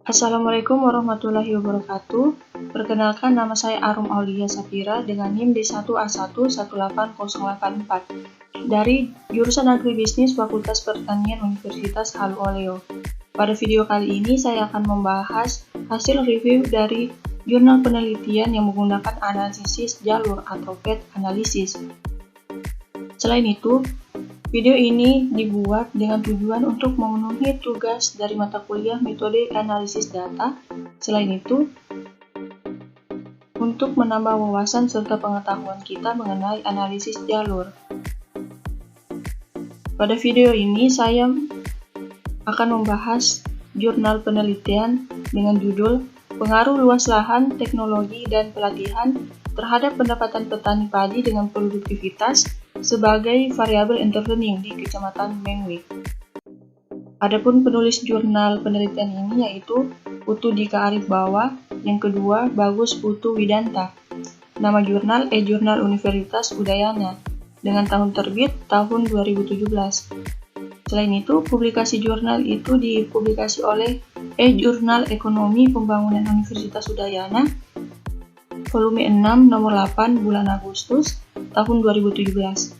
Assalamualaikum warahmatullahi wabarakatuh. Perkenalkan, nama saya Arum Aulia Safira dengan NIM D1A1188084 dari jurusan Agribisnis Fakultas Pertanian Universitas Halu Oleo. Pada video kali ini saya akan membahas hasil review dari jurnal penelitian yang menggunakan analisis jalur atau path analysis. Selain itu, video ini dibuat dengan tujuan untuk memenuhi tugas dari mata kuliah metode analisis data. Selain itu, untuk menambah wawasan serta pengetahuan kita mengenai analisis jalur. Pada video ini, saya akan membahas jurnal penelitian dengan judul Pengaruh Luas Lahan, Teknologi, dan Pelatihan terhadap pendapatan petani padi dengan produktivitas sebagai variabel intervening di Kecamatan Mengwi. Adapun penulis jurnal penelitian ini yaitu Putu Dika Arif Bawa, yang kedua Bagus Putu Widanta. Nama jurnal E-Jurnal Universitas Udayana dengan tahun terbit tahun 2017. Selain itu, publikasi jurnal itu dipublikasi oleh E-Jurnal Ekonomi Pembangunan Universitas Udayana, volume 6 nomor 8 bulan Agustus tahun 2017.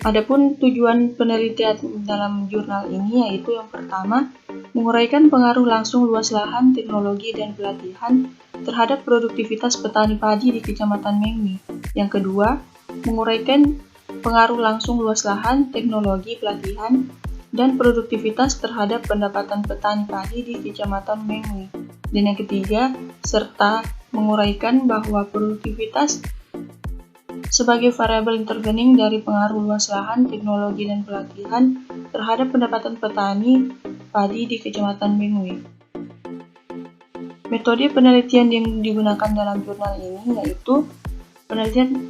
Adapun tujuan penelitian dalam jurnal ini yaitu yang pertama, menguraikan pengaruh langsung luas lahan, teknologi, dan pelatihan terhadap produktivitas petani padi di Kecamatan Mengwi. Yang kedua, menguraikan pengaruh langsung luas lahan, teknologi, pelatihan, dan produktivitas terhadap pendapatan petani padi di Kecamatan Mengwi. Dan yang ketiga, serta menguraikan bahwa produktivitas sebagai variabel intervening dari pengaruh luas lahan, teknologi, dan pelatihan terhadap pendapatan petani padi di Kecamatan Mengwi. Metode penelitian yang digunakan dalam jurnal ini yaitu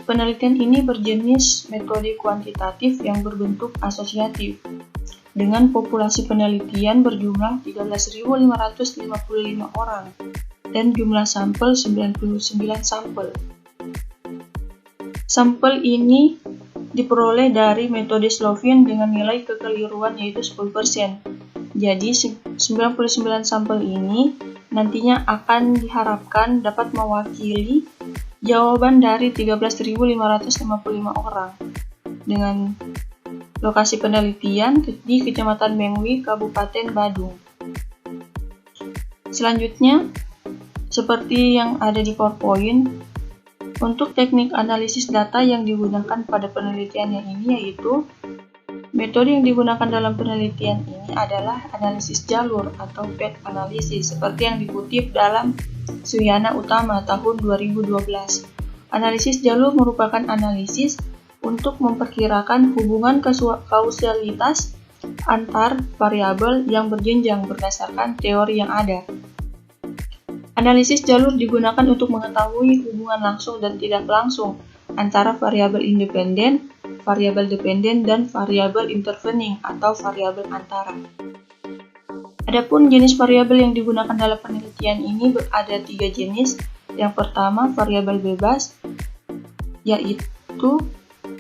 penelitian ini berjenis metode kuantitatif yang berbentuk asosiatif dengan populasi penelitian berjumlah 13.555 orang dan jumlah sampel 99 sampel. Sampel ini diperoleh dari metode Slovin dengan nilai kekeliruan yaitu 10%. Jadi 99 sampel ini nantinya akan diharapkan dapat mewakili jawaban dari 13.555 orang dengan lokasi penelitian di Kecamatan Mengwi, Kabupaten Badung. Selanjutnya, seperti yang ada di PowerPoint, untuk teknik analisis data yang digunakan pada penelitian yang ini yaitu metode yang digunakan dalam penelitian ini adalah analisis jalur atau path analysis seperti yang dikutip dalam Suyana Utama tahun 2012. Analisis jalur merupakan analisis untuk memperkirakan hubungan kausalitas antar variabel yang berjenjang berdasarkan teori yang ada. Analisis jalur digunakan untuk mengetahui hubungan langsung dan tidak langsung antara variabel independen, variabel dependen, dan variabel intervening atau variabel antara. Adapun jenis variabel yang digunakan dalam penelitian ini ada 3 jenis. Yang pertama, variabel bebas, yaitu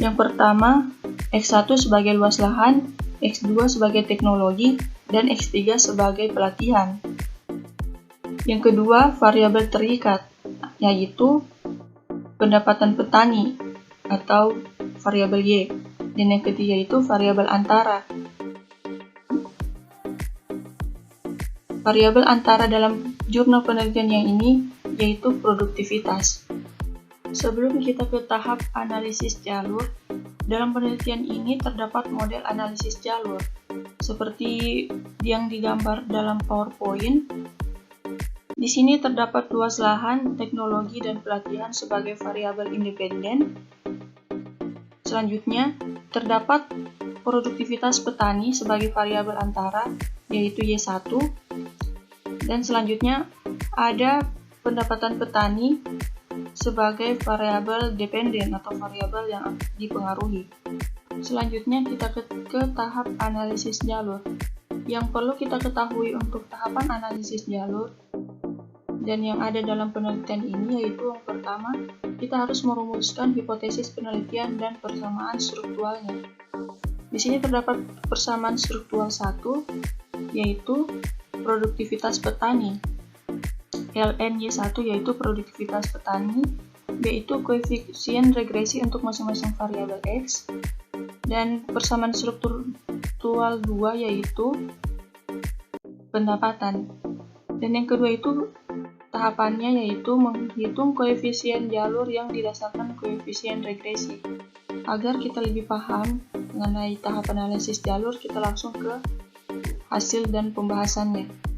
yang pertama X1 sebagai luas lahan, X2 sebagai teknologi, dan X3 sebagai pelatihan. Yang kedua, variabel terikat, yaitu pendapatan petani atau variabel Y. Dan yang ketiga itu variabel antara. Variabel antara dalam jurnal penelitian yang ini yaitu produktivitas. Sebelum kita ke tahap analisis jalur, dalam penelitian ini terdapat model analisis jalur seperti yang digambar dalam PowerPoint. Di sini terdapat luas lahan, teknologi, dan pelatihan sebagai variabel independen. Selanjutnya, terdapat produktivitas petani sebagai variabel antara, yaitu Y1. Dan selanjutnya, ada pendapatan petani sebagai variabel dependen atau variabel yang dipengaruhi. Selanjutnya, kita ke tahap analisis jalur. Yang perlu kita ketahui untuk tahapan analisis jalur dan yang ada dalam penelitian ini yaitu yang pertama, kita harus merumuskan hipotesis penelitian dan persamaan strukturalnya. Di sini terdapat persamaan struktural 1, yaitu produktivitas petani, ln Y1 yaitu produktivitas petani, B itu koefisien regresi untuk masing-masing variabel X, dan persamaan struktural 2 yaitu pendapatan. Dan yang kedua itu tahapannya yaitu menghitung koefisien jalur yang didasarkan koefisien regresi. Agar kita lebih paham mengenai tahap analisis jalur, kita langsung ke hasil dan pembahasannya.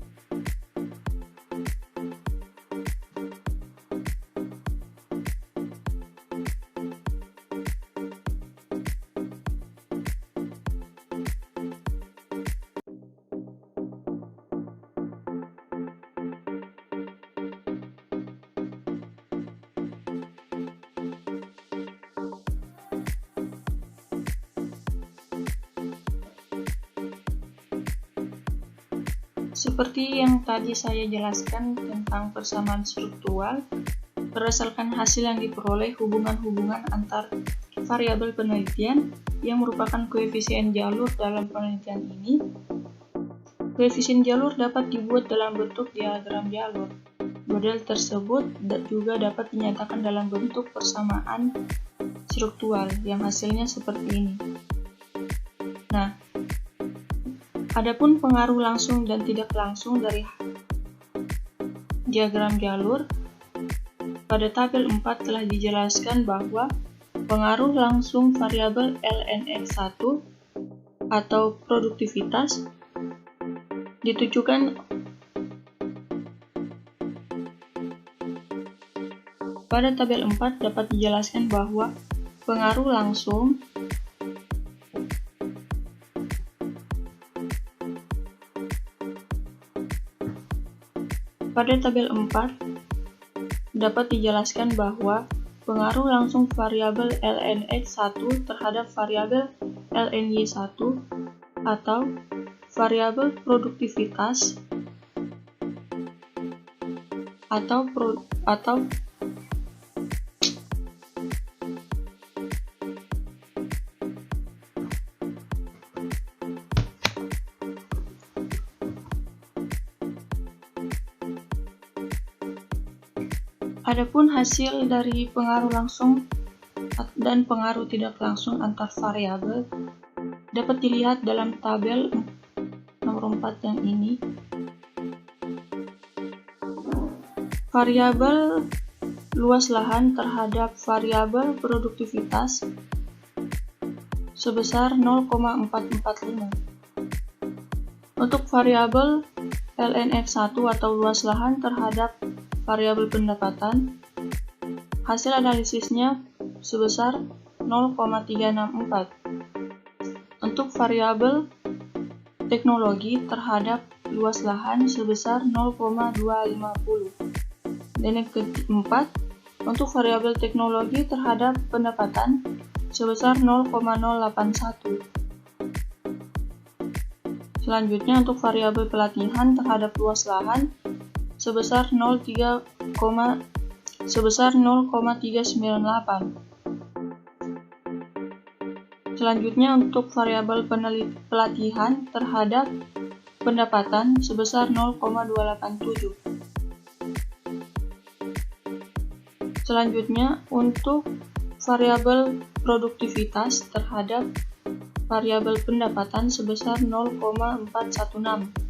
Seperti yang tadi saya jelaskan tentang persamaan struktural, berdasarkan hasil yang diperoleh hubungan-hubungan antar variabel penelitian yang merupakan koefisien jalur dalam penelitian ini. Koefisien jalur dapat dibuat dalam bentuk diagram jalur. Model tersebut juga dapat dinyatakan dalam bentuk persamaan struktural yang hasilnya seperti ini. Nah, adapun pengaruh langsung dan tidak langsung dari diagram jalur, pada tabel 4 telah dijelaskan bahwa pengaruh langsung variabel lnx1 atau produktivitas ditujukan pada tabel 4 dapat dijelaskan bahwa pengaruh langsung pada tabel 4 dapat dijelaskan bahwa pengaruh langsung variabel lnx1 terhadap variabel lny1 atau variabel produktivitas Adapun hasil dari pengaruh langsung dan pengaruh tidak langsung antar variabel dapat dilihat dalam tabel nomor 4 yang ini. Variabel luas lahan terhadap variabel produktivitas sebesar 0,445. Untuk variabel lnx1 atau luas lahan terhadap variabel pendapatan, hasil analisisnya sebesar 0,364. Untuk variabel teknologi terhadap luas lahan sebesar 0,250. Dan yang keempat, untuk variabel teknologi terhadap pendapatan sebesar 0,081. Selanjutnya untuk variabel pelatihan terhadap luas lahan sebesar 0,398. Selanjutnya untuk variabel pelatihan terhadap pendapatan sebesar 0,287. Selanjutnya untuk variabel produktivitas terhadap variabel pendapatan sebesar 0,416.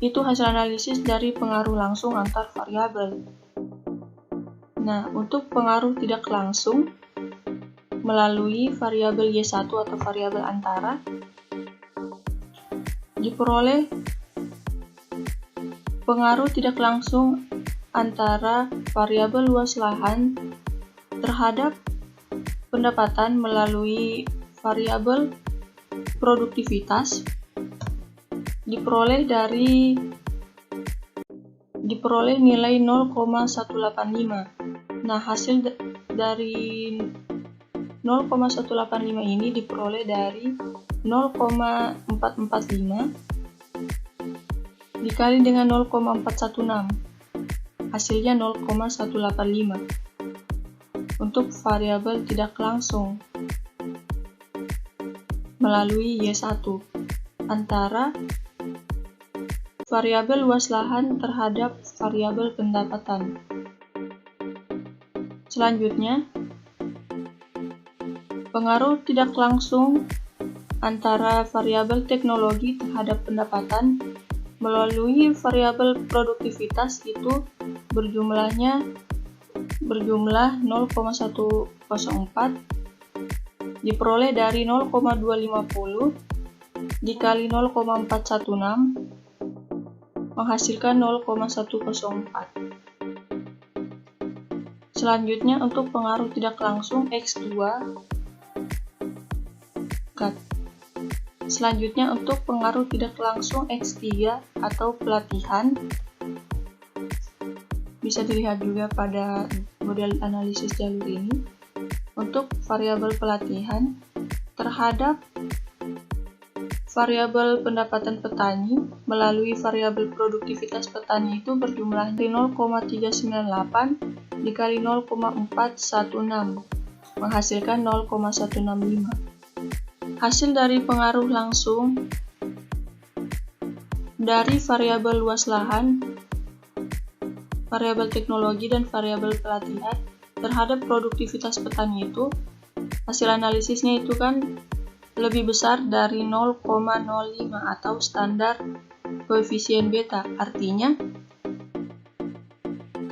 Itu hasil analisis dari pengaruh langsung antar variabel. Nah, untuk pengaruh tidak langsung melalui variabel Y1 atau variabel antara diperoleh pengaruh tidak langsung antara variabel luas lahan terhadap pendapatan melalui variabel produktivitas diperoleh nilai 0,185. Nah, hasil dari 0,185 ini diperoleh dari 0,445 dikali dengan 0,416. Hasilnya 0,185 untuk variabel tidak langsung melalui Y1. antara variabel luas lahan terhadap variabel pendapatan. Selanjutnya, pengaruh tidak langsung antara variabel teknologi terhadap pendapatan melalui variabel produktivitas itu berjumlah 0,104 diperoleh dari 0,250 dikali 0,416 menghasilkan 0,104. Selanjutnya untuk pengaruh tidak langsung X2 Selanjutnya untuk pengaruh tidak langsung X3 atau pelatihan bisa dilihat juga pada model analisis jalur ini. Untuk variabel pelatihan terhadap variabel pendapatan petani melalui variabel produktivitas petani itu berjumlah 0,398 dikali 0,416 menghasilkan 0,165. Hasil dari pengaruh langsung dari variabel luas lahan, variabel teknologi, dan variabel pelatihan terhadap produktivitas petani itu, hasil analisisnya itu kan lebih besar dari 0,05 atau standar koefisien beta. Artinya,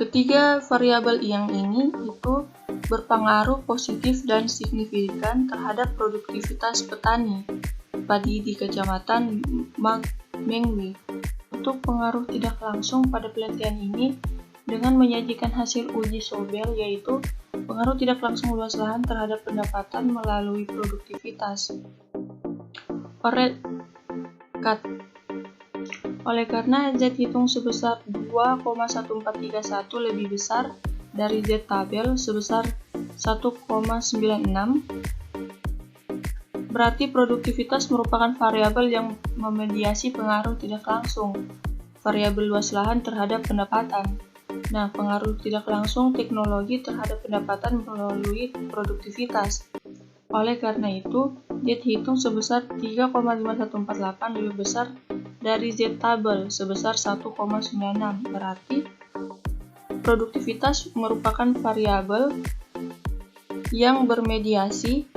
ketiga variabel yang ini itu berpengaruh positif dan signifikan terhadap produktivitas petani padi di Kecamatan Mengwi. Untuk pengaruh tidak langsung pada penelitian ini dengan menyajikan hasil uji Sobel, yaitu pengaruh tidak langsung luas lahan terhadap pendapatan melalui produktivitas. Oleh karena Z hitung sebesar 2,1431 lebih besar dari Z tabel sebesar 1,96, berarti produktivitas merupakan variabel yang memediasi pengaruh tidak langsung variabel luas lahan terhadap pendapatan. Nah, pengaruh tidak langsung teknologi terhadap pendapatan melalui produktivitas. Oleh karena itu, Z hitung sebesar 3,5148 lebih besar dari Z tabel sebesar 1,96, berarti produktivitas merupakan variabel yang bermediasi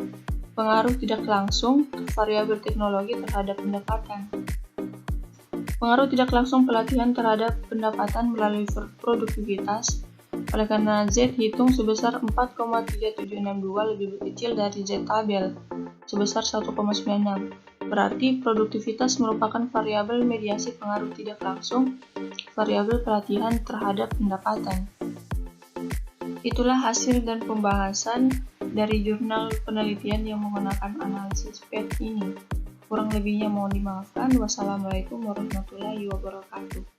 pengaruh tidak langsung variabel teknologi terhadap pendapatan. Pengaruh tidak langsung pelatihan terhadap pendapatan melalui produktivitas. Oleh karena Z hitung sebesar 4,3762 lebih kecil dari Z tabel sebesar 1,96. Berarti produktivitas merupakan variabel mediasi pengaruh tidak langsung variabel pelatihan terhadap pendapatan. Itulah hasil dan pembahasan dari jurnal penelitian yang menggunakan analisis PET ini. Kurang lebihnya mohon dimaafkan. Wassalamualaikum warahmatullahi wabarakatuh.